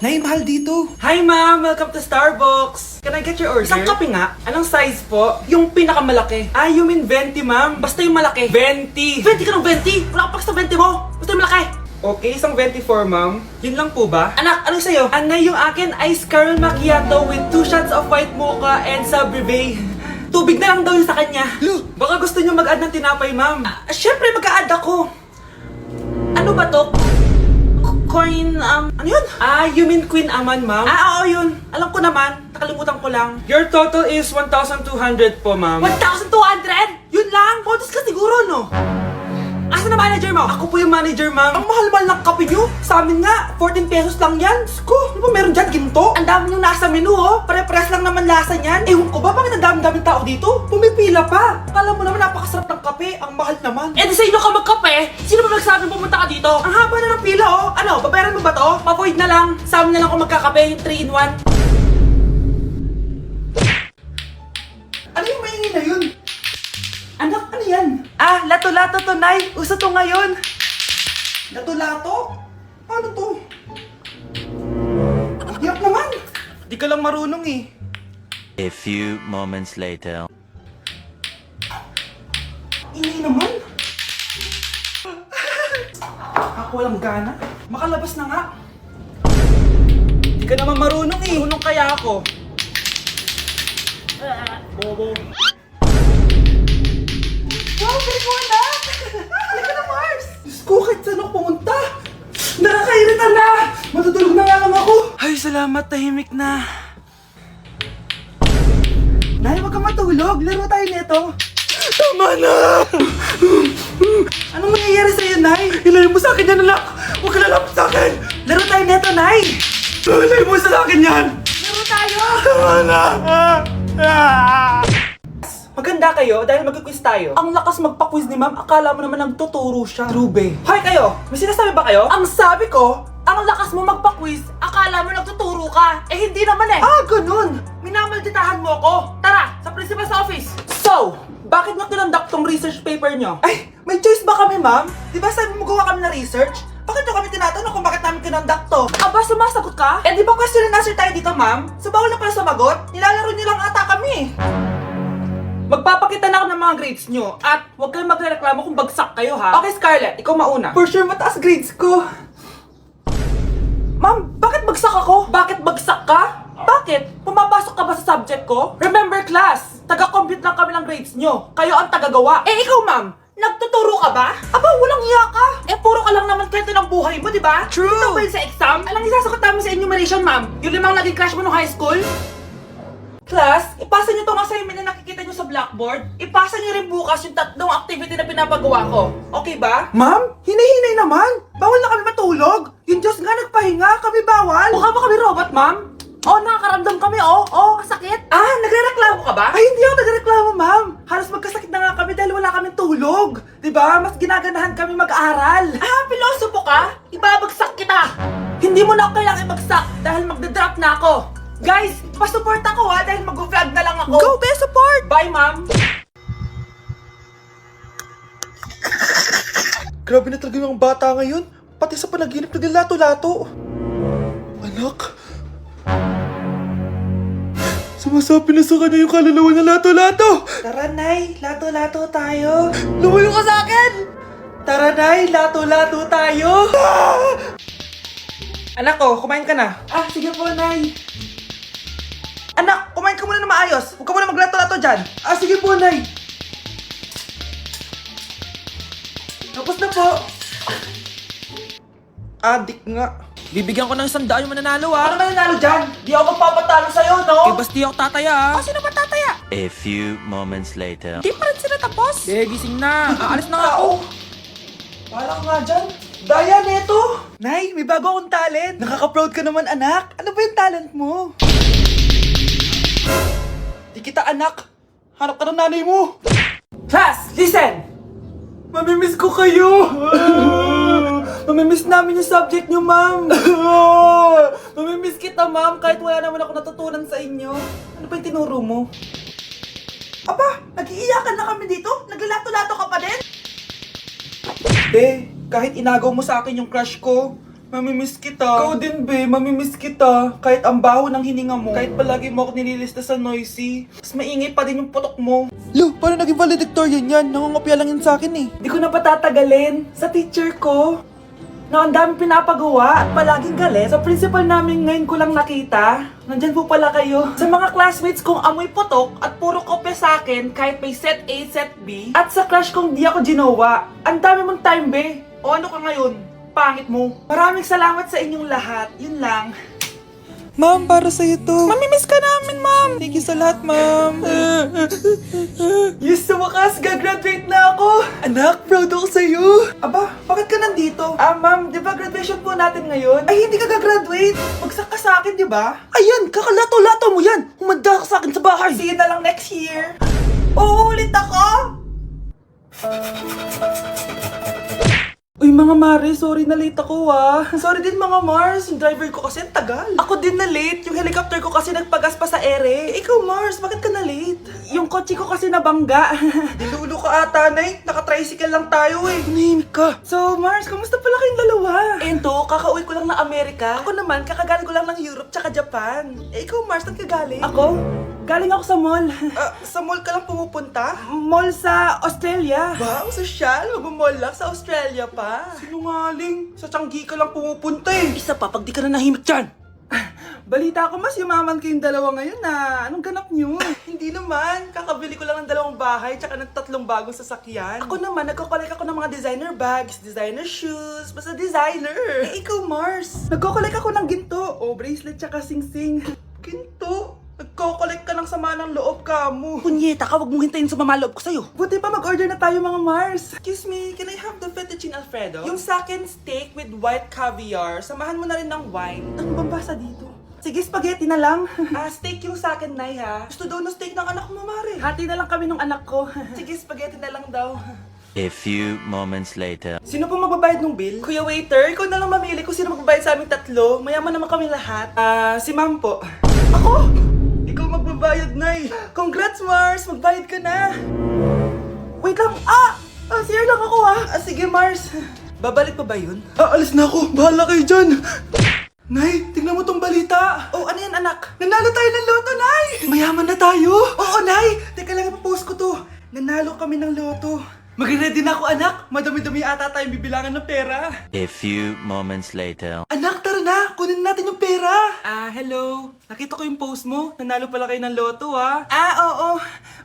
Nay, mahal dito. Hi ma'am! Welcome to Starbucks! Can I get your order? Isang kape nga? Anong size po? Yung pinakamalaki. Ah, you mean 20 ma'am? Basta yung malaki. 20! 20 ka ng 20! Wala ka pa sa 20 mo! Basta yung malaki! Okay, isang 24 ma'am. Yun lang po ba? Anak, ano sa'yo? Anay, yung akin ice caramel macchiato with 2 shots of white mocha and Sabrivay. Tubig na lang daw yun sa kanya. Baka gusto nyo mag-add ng tinapay ma'am. Syempre mag-a-add ako. Ano ba to? Coin, ano yun? Ah, you mean Queen Aman, ma'am? Ah, oo yun. Alam ko naman. Nakalimutan ko lang. Your total is 1,200 po, ma'am. 1,200? Yun lang? Bonus ka siguro, no? Asa na manager mo? Ako po yung manager, ma'am. Ang mahal-mahal ng kape nyo. Sa amin nga, 14 pesos lang yan. Sko, ano ba meron dyan? Ginto? Ang dami nyo nasa menu, oh. Pare-pares lang naman lasa niyan. Ewan ko ba, bakit ang dami-daming tao dito? Pumipila pa. Akala mo naman napakasarap ng kape. Ang mahal naman. Eh, di sa inyo ka magkape? Sino ba nagsabing pumunta ka dito? Ang haba na ng pila, oh. Ano, babayaran mo ba to? Pa-void na lang. Sa amin na lang kung magkakape, yung 3-in-1. Ano yung maingay na yun? Anak, ano yan? Ah, lato-lato to, Nay. Uso to ngayon. Lato-lato? Ano to? Ang hirap naman. Di ka lang marunong eh. A few moments later. Ingay naman. Ako walang gana. Makalabas na nga. Di ka naman marunong eh. Marunong kaya ako. Bobo. Wow, galing mo anak! Halika na, Mars! Diyos ko, kahit saan ako pumunta! Nakakairita na! Matutulog na nga lang ako! Ay, salamat, tahimik na. Nay, wag kang matulog. Laro tayo nito. Tama na! Anong mangyayari sa'yo, Nay? Ilayo mo sa akin yan, anak! Huwag ka lalapit sa akin! Laro tayo nito, Nay! Ilayo mo sa akin yan! Laro tayo! Tama na! Maganda kayo dahil mag-quiz tayo. Ang lakas magpa-quiz ni ma'am, akala mo naman nagtuturo siya. Trube. Hoy kayo, may sinasabi ba kayo? Ang sabi ko, ang lakas mo magpa-quiz, akala mo nagtuturo ka. Eh hindi naman eh. Ah, ganun. Minamalditahan mo ako. Tara, sa principal's office. So, bakit nyo kinonduct tong research paper nyo? Ay, may choice ba kami ma'am? Di ba sabi mo gawa kami na research? Bakit nyo kami tinatanong kung bakit namin kinonduct to? Aba, sumasagot ka? Eh di ba question and answer tayo dito ma'am? So bawal na pala sumagot? Nilalaro nyo lang ata kami. Magpapakita na ako ng mga grades nyo at huwag kayong magreklamo kung bagsak kayo ha. Okay Scarlett, ikaw mauna. For sure mataas grades ko. Ma'am, bakit bagsak ako? Bakit bagsak ka? Bakit? Pumapasok ka ba sa subject ko? Remember class, taga-compute lang kami ng grades nyo. Kayo ang tagagawa. Eh ikaw ma'am, nagtuturo ka ba? Aba, walang iya ka. Eh puro ka lang naman kwento ng buhay mo, di ba? True. Ito ba yun sa exam? Alang isasagot namin sa enumeration ma'am. Yung limang naging crush mo nung high school? Class, ipasa nyo tong assignment na nakikita nyo sa blackboard. Ipasa nyo rin bukas yung tatlong activity na pinapagawa ko. Okay ba? Ma'am, hinay-hinay naman. Bawal na kami matulog. Yung Diyos nga nagpahinga, kami bawal. Mukha ba kami robot, ma'am? Oh, nakakaramdam kami, oh. Oh, sakit. Ah, nagrereklamo ka ba? Ay, hindi ako nagrereklamo, ma'am. Halos magkasakit na nga kami dahil wala kaming tulog. Diba? Mas ginaganahan kami mag-aaral. Ah, pilosopo ka? Ibabagsak kita. Hindi mo na ako kailangang ibagsak dahil magdadrop na ako. Guys, pa-support ako ha dahil mag-vlog na lang ako. Go, be support! Bye, ma'am! Grabe na talaga yung bata ngayon. Pati sa panaginip na lato-lato. Anak. Sumasabi na sa kanya yung kaluluwa na lato-lato. Tara, Nay. Lato-lato tayo. Lumayo ka sa akin! Tara, Nay. Lato-lato tayo. Anak ko, kumain ka na. Ah, sige po, Nay. Anak, kumain ka muna na maayos. Huwag ka muna maglato-lato dyan. Ah, sige po, Nay. Tapos na po. Adik nga. Bibigyan ko ng 100 yung mananalo Ano ah. mananalo dyan? Di ako magpapatalo sa'yo, no? Eh, basta di ako tataya ah. Sino ba tataya? A few moments later. Di pa rin sila tapos. Eh, gising na. Aalis na nga ako. Bahala ka nga dyan. Daya, neto. Nay, may bago akong talent. Nakaka-proud ka naman, anak. Ano ba yung talent mo? Di kita anak. Hanap ka ng nanay mo. Class, listen! Mamimiss ko kayo! Mamimiss namin yung subject nyo, ma'am! Mamimiss kita, ma'am, kahit wala naman ako natutunan sa inyo. Ano ba yung tinuro mo? Aba, nag-iiyakan na kami dito? Naglalato-lato ka pa din? Be, kahit inagaw mo sa akin yung crush ko, Mamimiss kita. Ikaw din, be. Mamimiss kita. Kahit ang baho ng hininga mo. Kahit palagi mo ako nililista sa noisy. Mas maingay pa din yung putok mo. Lo, paano naging valedictorian yan? Nangungopia lang yun sa akin eh. Di ko na patatagalin. Sa teacher ko, na ang dami pinapagawa at palaging galit. Sa principal namin ngayon ko lang nakita. Nandyan po pala kayo. Sa mga classmates kong amoy putok at puro kopya sa akin kahit may set A, set B. At sa crush kong di ako ginawa. Ang dami mong time, be. O ano ka ngayon? Pangit mo. Maraming salamat sa inyong lahat. Yun lang. Ma'am, para sa'yo to. Mamimiss ka namin, ma'am. Thank you sa lahat, ma'am. Yes, sa wakas, gagraduate na ako. Anak, proud ako sa'yo. Aba, bakit ka nandito? Ma'am, di ba graduation po natin ngayon? Ay, hindi ka gagraduate. Magsak ka sa akin, di ba? Ayan, kakalato-lato mo yan. Humanda ka sa akin sa bahay. See you na lang next year. Uulit ako? Uy mga Mare, sorry na late ako Sorry din mga Mars, yung driver ko kasi ang tagal. Ako din na late, yung helicopter ko kasi nagpagas pa sa ere. Ikaw Mars, bakit ka na late? Yung kotse ko kasi nabangga. Dilulo ka ata, Nay. Naka-tricycle lang tayo eh. Tumahimik ka. So Mars, kamusta pala kayong dalawa? Ento, kakauwi ko lang ng Amerika. Ako naman, kakagaling ko lang ng Europe tsaka Japan. Ikaw Mars, saan ka galing? Ako? Galing ako sa mall. Sa mall ka lang pumupunta? Mall sa Australia. Ba, ang sosyal. Mag-mall lang sa Australia pa. Sinungaling. Sa Changi ka lang pumupunta eh. Isa pa, pag di ka na nahimik dyan. Balita ko mas yumaman kayong dalawa ngayon na. Anong ganap nyo? Hindi naman. Kakabili ko lang ng 2 bahay tsaka ng 3 bagong sasakyan. Ako naman, nagko-collect ako ng mga designer bags, designer shoes, basta designer. Eh, ikaw Mars. Nagko-collect ako ng ginto. O, bracelet tsaka sing-sing. Ginto? Nagko-collect ka ng sama ng loob ka mo. Punyeta ka, wag mong hintayin sa mamaloob ko sa'yo. Buti pa mag-order na tayo mga Mars. Excuse me, can I have the fettuccine Alfredo? Yung sa akin steak with white caviar. Samahan mo na rin ng wine. Ano bang basa dito? Sige, spaghetti na lang. Steak yung sa akin, Nay, ha? Gusto daw ng steak ng anak mo, Mare. Hati na lang kami ng anak ko. Sige, spaghetti na lang daw. A few moments later. Sino po magbabayad ng bill? Kuya waiter, ikaw na lang mamili kung sino magbabayad sa aming 3. Mayaman naman kami lahat. Si Ma'am po. Ako? Ikaw magbabayad, Nay. Congrats, Mars! Magbayad ka na. Wait lang. CR lang ako, sige, Mars. Babalik pa ba yun? Alis na ako. Bahala kayo dyan. Nay, tingnan mo tong balita. Oh, ano yan, anak? Nanalo tayo ng loto, Nay! Mayaman na tayo? Oo, Nay! Teka lang, ipapost ko to. Nanalo kami ng loto. Mag-ready na ako, anak. Madami-dami ata tayong bibilangan ng pera. A few moments later. Anak, tara na! Kunin natin yung pera! Hello. Nakita ko yung post mo. Nanalo pala kayo ng loto, oo.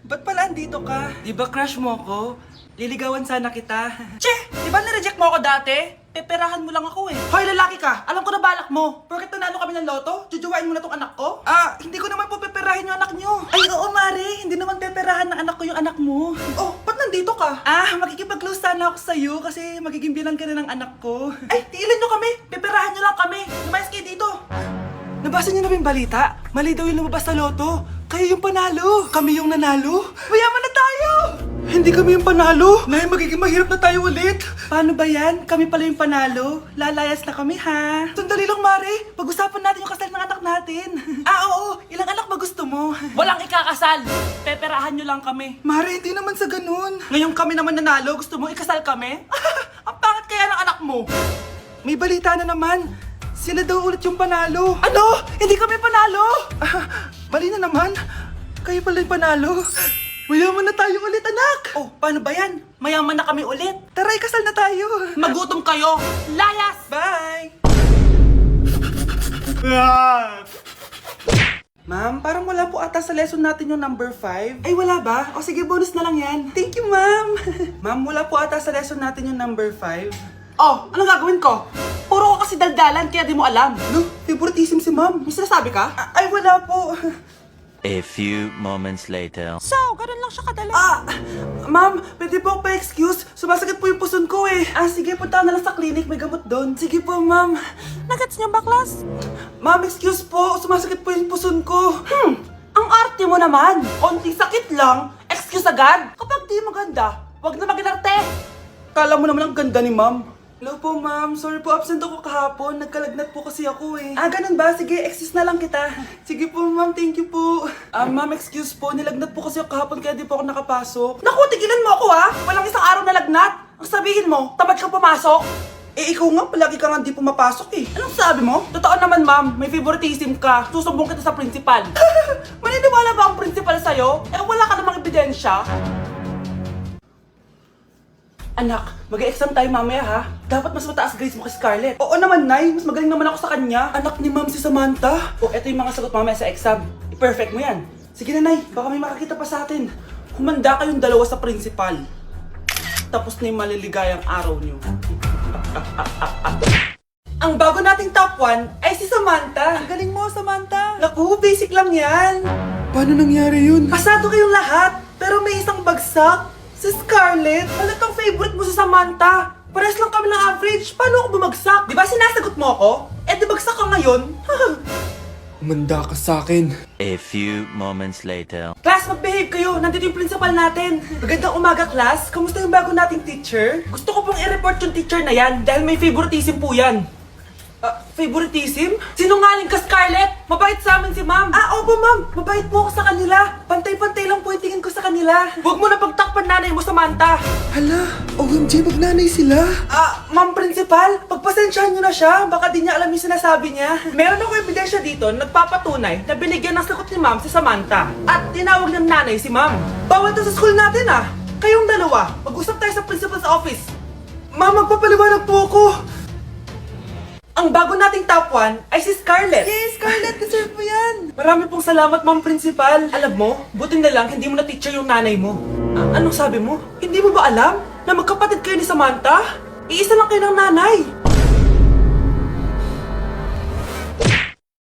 Ba't pala andito ka? Di ba crush mo ako? Liligawan sana kita. Che! Di ba nireject mo ako dati? Peperahan mo lang ako eh. Hoy, lalaki ka! Alam ko na balak mo. Porket nanalo kami ng loto, jujuwain mo na tong anak ko? Hindi ko naman po peperahin yung anak nyo. Ay, oo, Mare. Hindi naman peperahan ng anak ko yung anak mo. Oh, ba't nandito ka? Makikipag-close sana ako sa'yo kasi magiging bilang ka na ng anak ko. Ay, tiilin nyo kami. Peperahan nyo lang kami. Lumayas kayo dito. Nabasa niyo na ba yung balita? Mali daw yung lumabas sa loto. Kayo yung panalo. Kami yung nanalo. Mayaman na tayo! Hindi kami yung panalo. Nay, magiging mahirap na tayo ulit. Paano ba yan? Kami pala yung panalo. Lalayas na kami, ha? Sandali lang, Mare. Pag-usapan natin yung kasal ng anak natin. Oo. Ilang anak ba gusto mo? Walang ikakasal. Peperahan nyo lang kami. Mare, hindi naman sa ganun. Ngayong kami naman nanalo, gusto mo ikasal kami? Ang pangit kaya ng anak mo. May balita na naman. Sila daw ulit yung panalo. Ano? Hindi kami panalo? Mali na naman. Kayo pala yung panalo. Mayaman na tayo ulit, anak! Oh, paano ba yan? Mayaman na kami ulit. Tara, ikasal na tayo. Magutom kayo. Layas! Bye! Ma'am, parang wala po ata sa lesson natin yung number 5. Ay, wala ba? O sige, bonus na lang yan. Thank you, ma'am. Ma'am, wala po ata sa lesson natin yung number 5. Oh, anong gagawin ko? Puro ko kasi daldalan, kaya di mo alam. No, favoritism si ma'am. May sinasabi ka? Ay, wala po. A few moments later. So, ganun lang siya kadali. Ma'am, pwede po ako pa-excuse? Sumasakit po yung puson ko eh. Sige, punta na lang sa clinic, may gamot doon. Sige po, ma'am. Nagets niyo ba, class? Ma'am, excuse po, sumasakit po yung puson ko. Ang arte mo naman. Konting sakit lang, excuse agad. Kapag di maganda, wag na mag-inarte. Kala mo naman ang ganda ni ma'am. Hello po, ma'am. Sorry po, absent ako kahapon. Nagkalagnat po kasi ako eh. Ganun ba? Sige, excuse na lang kita. Sige po, ma'am. Thank you po. Ma'am, excuse po. Nilagnat po kasi ako kahapon kaya di po ako nakapasok. Naku, tigilan mo ako Walang isang araw na lagnat. Ang sabihin mo, tamad ka pumasok. Eh, ikaw nga, palagi ka nga di pumapasok eh. Anong sabi mo? Totoo naman, ma'am. May favoritism ka. Susumbong kita sa principal. Maniniwala ba ang principal sa'yo? Eh, wala ka namang ebidensya. Anak, mag-exam tayo mamaya ha. Dapat mas mataas grades mo kay Scarlett. Oo naman, Nay. Mas magaling naman ako sa kanya. Anak ni ma'am si Samantha. O, eto yung mga sagot mamaya sa exam. I-perfect mo yan. Sige na, Nay. Baka may makakita pa sa atin. Humanda kayong dalawa sa principal. Tapos na yung maliligayang araw niyo. Ang bago nating top 1 ay si Samantha. Ang galing mo, Samantha. Naku, basic lang yan. Paano nangyari yun? Pasado kayong lahat, pero may isang bagsak. Si Scarlett, halatang favorite mo si Samantha. Pares lang kami ng average. Paano ako bumagsak? Di ba sinasagot mo ako? Eh, di bagsak ka ngayon? Umanda ka sa akin. A few moments later. Class, mag-behave kayo. Nandito yung principal natin. Magandang umaga, class. Kamusta yung bago nating teacher? Gusto ko pong i-report yung teacher na yan dahil may favoritism po yan. Favoritism? Sinungaling ka, Scarlett! Mabait sa amin si ma'am. Opo, ma'am. Mabait po ako sa kanila. Pantay-pantay lang po yung tingin ko sa kanila. Huwag mo na pagtakpan nanay mo, Samantha. Hala, OMG, magnanay sila. Ma'am principal, pagpasensyahan niyo na siya. Baka di niya alam yung sinasabi niya. Meron ako ebidensya dito na nagpapatunay na binigyan ng sagot ni ma'am si Samantha. At tinawag ng nanay si ma'am. Bawal to sa school natin Kayong dalawa, mag-usap tayo sa principal's office. Ma'am, magpapaliwanag po ako. Ang bago nating top 1 ay si Scarlett. Yes, Scarlett, deserve mo yan. Marami pong salamat, ma'am principal. Alam mo, buti na lang hindi mo na teacher yung nanay mo. Anong sabi mo? Hindi mo ba alam na magkapatid kayo ni Samantha? Iisa lang kayo ng nanay.